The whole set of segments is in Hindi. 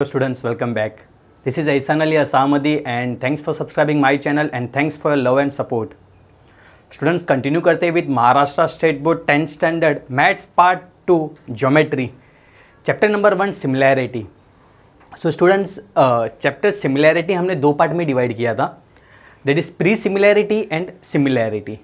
Students, welcome back. This is Ihsan Ali Asamadi and thanks for subscribing my channel and thanks for your love and support. Students, continue करते हैं with Maharashtra state board 10th standard maths part 2 geometry chapter number 1 similarity. So students, chapter similarity हमने दो पार्ट में डिवाइड किया था, that is pre similarity and similarity.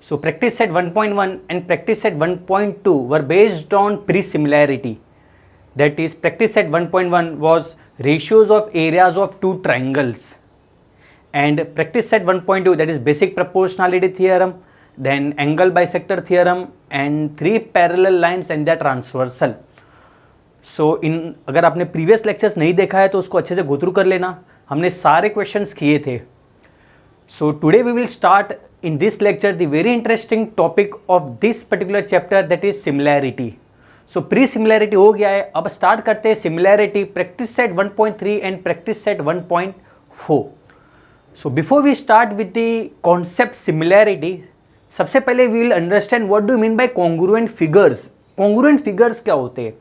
So practice set 1.1 and practice set 1.2 were based on pre similarity. That is, practice set 1.1 was ratios of areas of two triangles, and practice set 1.2, that is basic proportionality theorem, then angle bisector theorem and three parallel lines and their transversal. So अगर आपने previous lectures नहीं देखा है तो उसको अच्छे से go through कर लेना, हमने सारे questions किए थे. So today we will start in this lecture the very interesting topic of this particular chapter, that is similarity. So pre similarity हो गया है, अब स्टार्ट करते हैं similarity practice set 1.3 and practice set 1.4. So before we start with the concept similarity, सबसे पहले we will understand what do mean by congruent figures. Congruent figures क्या होते हैं?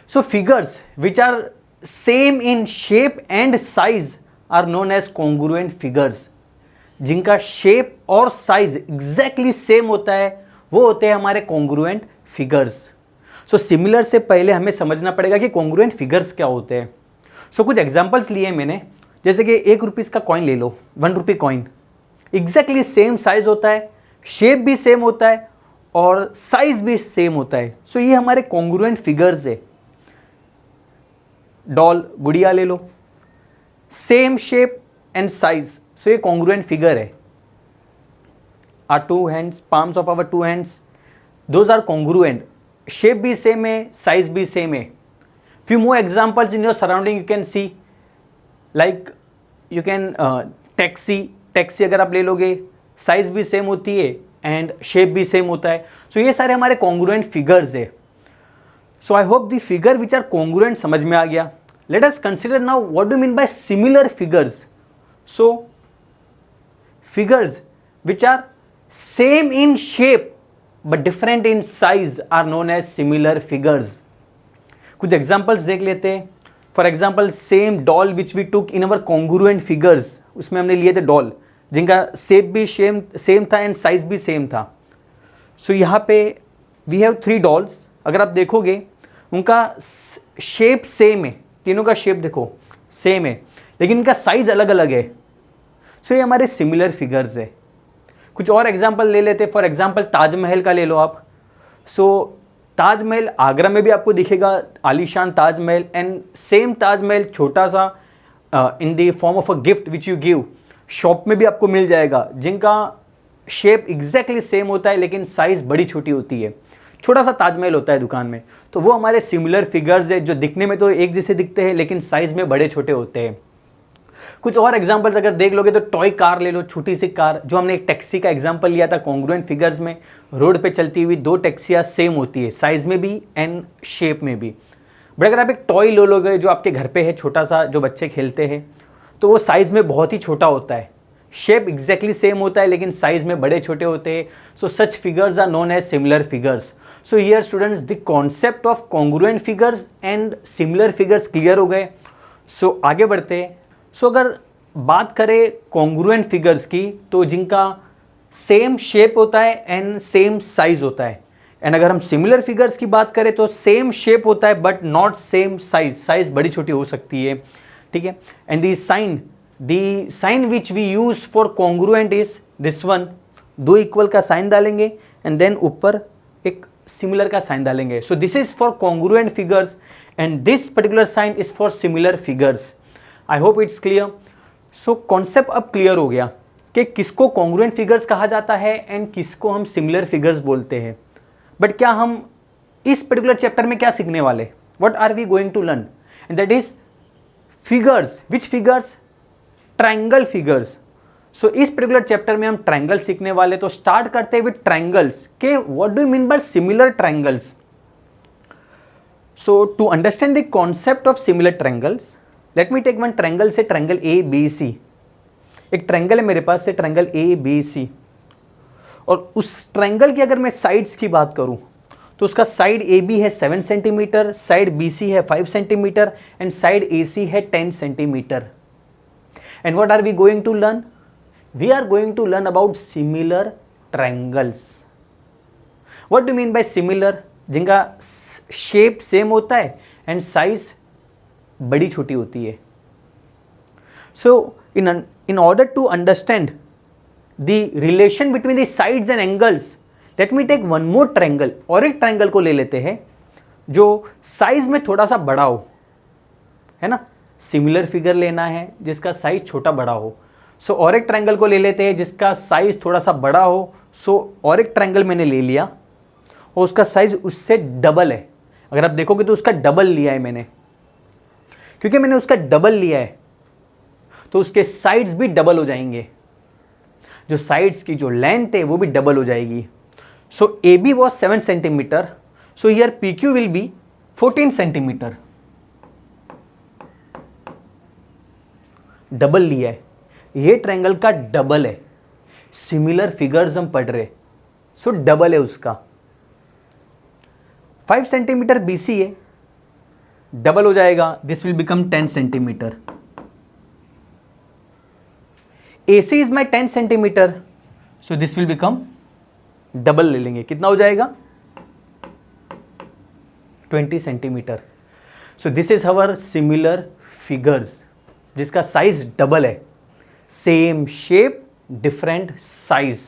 So figures which are same in shape and size are known as congruent figures. जिनका शेप और साइज एग्जैक्टली सेम होता है वो होते हैं हमारे कॉन्ग्रुएंट फिगर्स. सो सिमिलर से पहले हमें समझना पड़ेगा कि कॉन्ग्रुएंट फिगर्स क्या होते हैं. सो कुछ एग्जांपल्स लिए मैंने, जैसे कि 1 रुपीज़ का कॉइन ले लो, 1 rupee coin, exactly same size होता है, शेप भी सेम होता है और साइज भी सेम होता है. सो ये हमारे कॉन्ग्रुएंट फिगर्स है. डॉल, गुड़िया ले लो, same shape and size, so ये कॉन्ग्रुएंट फिगर है. Our 2 hands, palms of our 2 hands, those are congruent. Shape भी सेम है, साइज भी सेम है. Few more examples in your surrounding you can see, like you can taxi अगर आप ले लोगे, साइज भी सेम होती है एंड शेप भी सेम होता है. सो ये सारे हमारे कॉन्ग्रुएंट फिगर्स है. So I hope the figure which are congruent समझ में आ गया. Let us consider now what do mean by similar figures. So figures which are same in shape but different in size are known as similar figures. कुछ examples देख लेते हैं. For example, same doll which we took in our congruent figures, उसमें हमने लिए थे डॉल जिनका शेप भी सेम था एंड साइज भी सेम था. सो यहाँ पे we have 3 dolls. अगर आप देखोगे उनका शेप सेम है, तीनों का शेप देखो सेम है, लेकिन इनका साइज अलग अलग है. सो ये हमारे सिमिलर फिगर्स है. कुछ और एग्जाम्पल ले लेते. फॉर एग्जाम्पल ताजमहल का ले लो आप. सो ताजमहल आगरा में भी आपको दिखेगा, आलीशान ताजमहल, एंड सेम ताजमहल छोटा सा in the form of a gift which you give shop में भी आपको मिल जाएगा, जिनका शेप एग्जैक्टली सेम होता है लेकिन साइज़ बड़ी छोटी होती है. छोटा सा ताजमहल होता है दुकान में. तो वो हमारे सिमिलर फिगर्स है जो दिखने में तो एक जैसे दिखते हैं लेकिन साइज़ में बड़े छोटे होते हैं. कुछ और एग्जांपल्स अगर देख लोगे तो टॉय कार ले लो, छोटी सी कार, जो हमने एक टैक्सी का एग्जांपल लिया था कॉन्ग्रुएंट फिगर्स में. रोड पे चलती हुई 2 टैक्सियाँ सेम होती है, साइज में भी एंड शेप में भी. बट अगर आप एक टॉय ले लोगे जो आपके घर पे है, छोटा सा जो बच्चे खेलते हैं, तो वो साइज़ में बहुत ही छोटा होता है, शेप एग्जैक्टली सेम होता है लेकिन साइज़ में बड़े छोटे होते हैं. So such figures are known as similar figures. So here students, the concept of congruent figures and similar figures clear हो गए. सो आगे बढ़ते हैं. सो अगर बात करें कॉन्ग्रुएंट फिगर्स की, तो जिनका सेम शेप होता है एंड सेम साइज होता है. एंड अगर हम सिमिलर फिगर्स की बात करें तो सेम शेप होता है but not same size, size बड़ी छोटी हो सकती है. ठीक है. And the sign which we use for congruent is this one. 2 equal का साइन डालेंगे एंड देन ऊपर एक सिमिलर का साइन डालेंगे. So this is for congruent figures and this particular sign is for similar figures. I hope it's clear. So concept अब क्लियर हो गया कि किसको कॉन्ग्रुएंट फिगर्स कहा जाता है एंड किसको हम सिमिलर फिगर्स बोलते हैं. बट क्या हम इस पर्टिकुलर चैप्टर में क्या सीखने वाले, what are we going to learn, and that is figures. Which figures? Triangle figures. So इस पर्टिकुलर चैप्टर में हम ट्रायंगल सीखने वाले. तो स्टार्ट करते हैं विद ट्रायंगल्स के what do you mean by similar triangles. So to understand the concept of similar triangles, let me take one triangle से ट्रायंगल ए बी सी. एक ट्रायंगल है मेरे पास से ट्रायंगल ए बी सी, और उस ट्रायंगल की अगर मैं साइड्स की बात करूं तो उसका साइड ए बी है 7 सेंटीमीटर, साइड बी सी है 5 centimetre and side A C है 10 centimetre. And what are we going to learn? We are going to learn about similar triangles. What do mean by similar? जिनका शेप सेम होता है एंड साइज बड़ी छोटी होती है. सो in order to understand the relation between the sides and angles, let me take one more triangle. और एक ट्रायंगल को ले लेते हैं जो साइज में थोड़ा सा बड़ा हो, है ना. सिमिलर फिगर लेना है जिसका साइज छोटा बड़ा हो. सो और एक ट्रायंगल को ले लेते हैं जिसका साइज थोड़ा सा बड़ा हो. सो और एक ट्रायंगल मैंने ले लिया और उसका साइज उससे डबल है. अगर आप देखोगे तो उसका डबल लिया है मैंने. क्योंकि मैंने उसका डबल लिया है तो उसके साइड्स भी डबल हो जाएंगे. जो साइड्स की जो लेंथ है वो भी डबल हो जाएगी. So A B was 7 centimetre. So here P Q will be 14 centimetre. Double लिया है. ये ट्रायंगल का डबल है. सिमिलर फिगर्स हम पढ़ रहे, सो डबल है उसका. 5 सेंटीमीटर बी सी है, डबल हो जाएगा. This will become 10 centimetre. AC is my 10 centimetre, so this will become double ले लेंगे. कितना हो जाएगा? 20 centimetre. So this is our similar figures जिसका साइज डबल है. Same shape different size.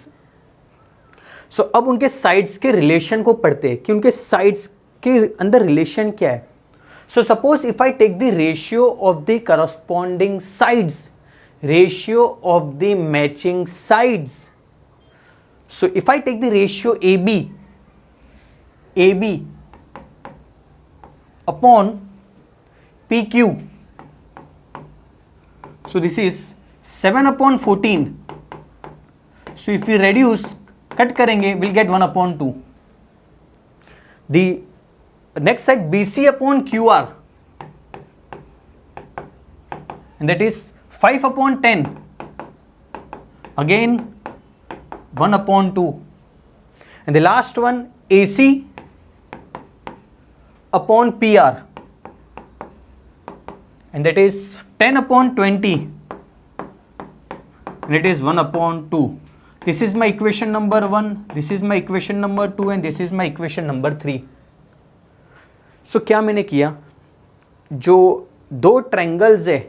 So अब उनके साइड्स के रिलेशन को पढ़ते हैं कि उनके साइड्स के अंदर रिलेशन क्या है. So suppose if I take the ratio of the corresponding sides, ratio of the matching sides. So if I take the ratio AB upon PQ, so this is 7 upon 14. So if we reduce, cut करेंगे, we'll get 1 upon 2. The next side BC upon QR, and that is 5 upon 10, again 1 upon 2, and the last one AC upon PR, and that is 10 upon 20, and it is 1 upon 2. This is my equation number 1, this is my equation number 2, and this is my equation number 3. So क्या मैंने किया, जो दो ट्रायंगल्स है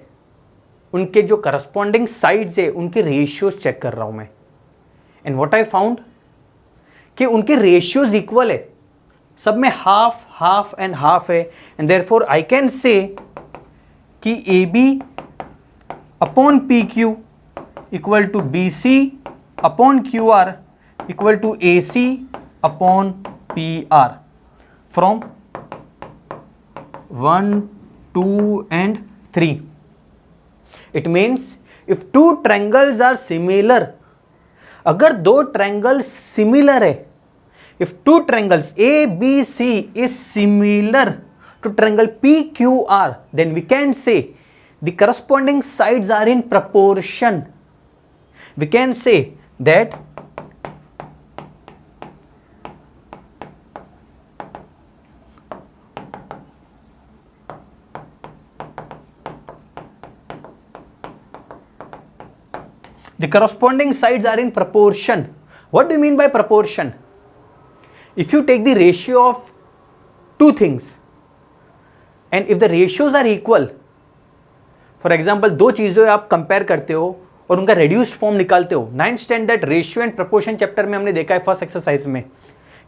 उनके जो करस्पॉन्डिंग साइड्स है उनके रेशियोज चेक कर रहा हूं मैं. एंड व्हाट आई फाउंड कि उनके रेशियोज इक्वल है. सब में हाफ हाफ एंड हाफ है. And therefore I can say कि A B upon P Q equal to B C upon Q R equal to A C upon P R from 1, 2 and 3. It means if two triangles are similar, अगर दो ट्रायंगल सिमिलर है, if two triangles ABC is similar to triangle PQR, then we can say the corresponding sides are in proportion. We can say that the corresponding sides are in proportion. What do you mean by proportion? If you take the ratio of two things and if the ratios are equal, for example दो चीज़ों आप कंपेयर करते हो और उनका reduced फॉर्म निकालते हो. 9th standard ratio and proportion chapter में हमने देखा है फर्स्ट एक्सरसाइज में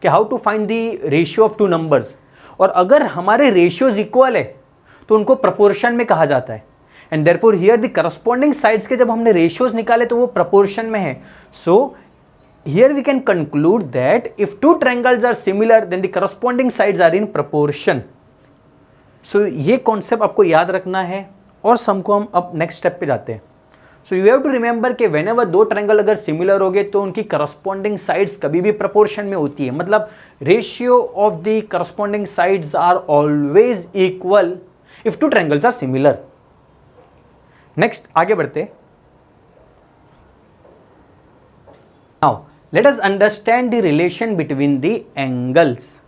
कि how to find the ratio of two numbers. और अगर हमारे रेशियोज इक्वल है तो उनको प्रपोर्शन में कहा जाता है. And therefore here the corresponding sides के जब हमने रेशियोज निकाले तो वो प्रपोर्शन में है. So here we can conclude that if two triangles are similar then the corresponding sides are in proportion. So ये कॉन्सेप्ट आपको याद रखना है और सम को हम अब नेक्स्ट स्टेप पे जाते हैं. So you have to remember कि व्हेनेवर दो ट्रायंगल अगर सिमिलर हो गए तो उनकी करस्पॉन्डिंग साइड्स कभी भी प्रपोर्शन में होती है. मतलब ratio of the corresponding sides are always equal if two triangles are similar. Next आगे बढ़ते. Now let us understand the relation between the angles.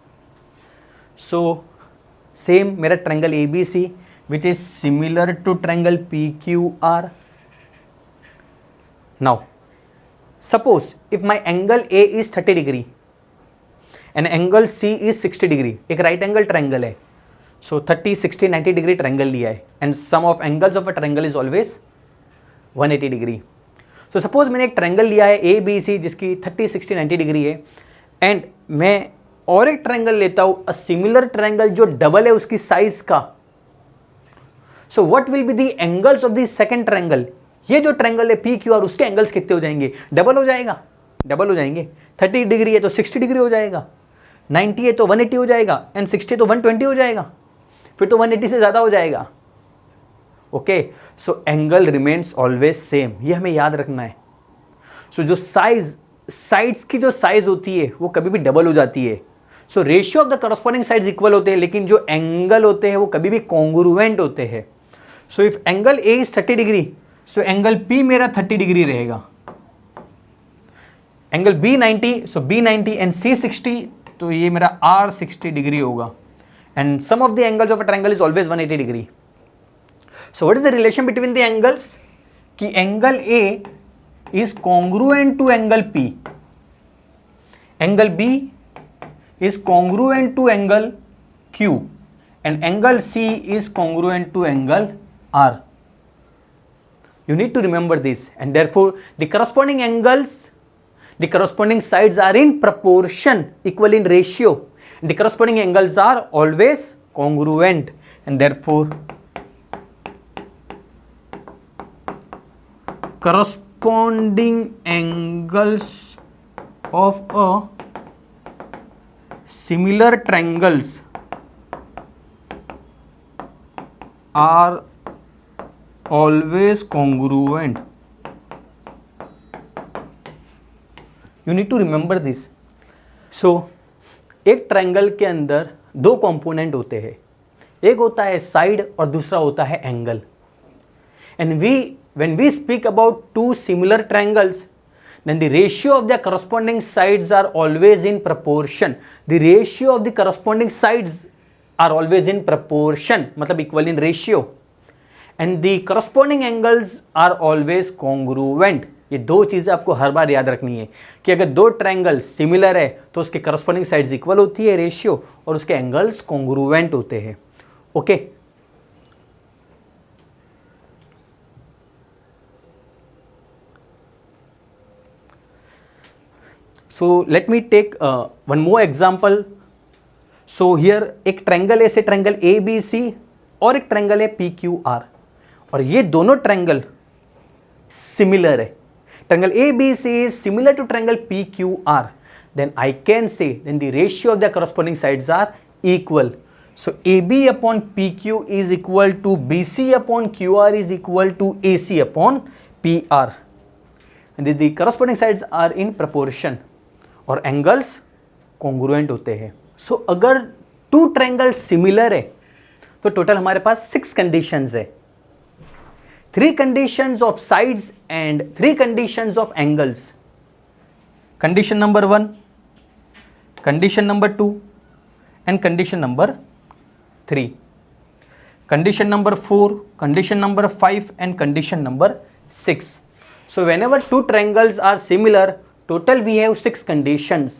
So same मेरा triangle A B C which is similar to triangle P Q R. Now suppose if my angle A is 30 degree and angle C is 60 degree. एक राइट एंगल ट्रायंगल है. सो 30, 60, 90 डिग्री ट्रायंगल लिया है and sum of angles of a triangle is always 180 degree. So suppose मैंने एक ट्रायंगल लिया है ए बी सी जिसकी 30, 60, 90 डिग्री है एंड मैं और एक ट्रायंगल लेता हूं अ सिमिलर ट्रायंगल जो डबल है उसकी साइज का. So what will be the angles of the second triangle. ये जो ट्रायंगल है पी क्यू आर उसके एंगल्स कितने हो जाएंगे? डबल हो जाएगा. डबल हो जाएंगे. 30 डिग्री है तो 60 डिग्री हो जाएगा, 90 है तो 180 हो जाएगा एंड 60 तो 120 हो जाएगा, फिर तो 180 से ज़्यादा हो जाएगा. Okay, so angle remains always same, ये हमें याद रखना है. सो जो साइड्स की जो साइज होती है वो कभी भी डबल हो जाती है. So ratio of the corresponding sides equal होते हैं लेकिन जो एंगल होते हैं वो कभी भी कॉन्ग्रुएंट होते हैं. So if angle A is 30 degree so angle P मेरा 30 डिग्री रहेगा. Angle B 90 so B 90 and C 60 तो ये मेरा आर 60 डिग्री होगा and sum of the angles of a triangle is always 180 degree. So what is the relation between the angles कि angle A is congruent to angle P, angle B is congruent to angle Q and angle C is congruent to angle R. You need to remember this and therefore the corresponding angles, the corresponding sides are in proportion, equal in ratio. The corresponding angles are always congruent and therefore corresponding angles of a similar triangles are always congruent. You need to remember this. So एक ट्रायंगल के अंदर दो कंपोनेंट होते हैं, एक होता है साइड और दूसरा होता है angle. And when we speak about two similar triangles then the ratio of the corresponding sides are always in proportion. The ratio of the corresponding sides are always in proportion, मतलब equal in ratio. And the corresponding angles are always congruent. ये दो चीज़ें आपको हर बार याद रखनी है कि अगर दो ट्रायंगल सिमिलर है तो उसके corresponding sides इक्वल होती है रेशियो और उसके एंगल्स कॉन्ग्रुएंट होते हैं. Okay So let me take one more example. So here एक ट्रायंगल है, से ट्रायंगल ए बी सी और एक ट्रायंगल है पी क्यू आर और ये दोनों ट्रायंगल सिमिलर है. Triangle A B C is similar to triangle P Q R. Then I can say then the ratio of the corresponding sides are equal. So A B upon P Q is equal to B C upon Q R is equal to A C upon P R. The corresponding sides are in proportion और एंगल्स कॉन्ग्रुएंट होते हैं. सो अगर टू ट्रायंगल सिमिलर है तो टोटल हमारे पास 6 कंडीशंस है. 3 conditions of sides and 3 conditions of angles. Condition number 1, condition number 2 and condition number 3. Condition number 4, condition number 5 and condition number 6. So whenever two triangles are similar, total we have 6 conditions.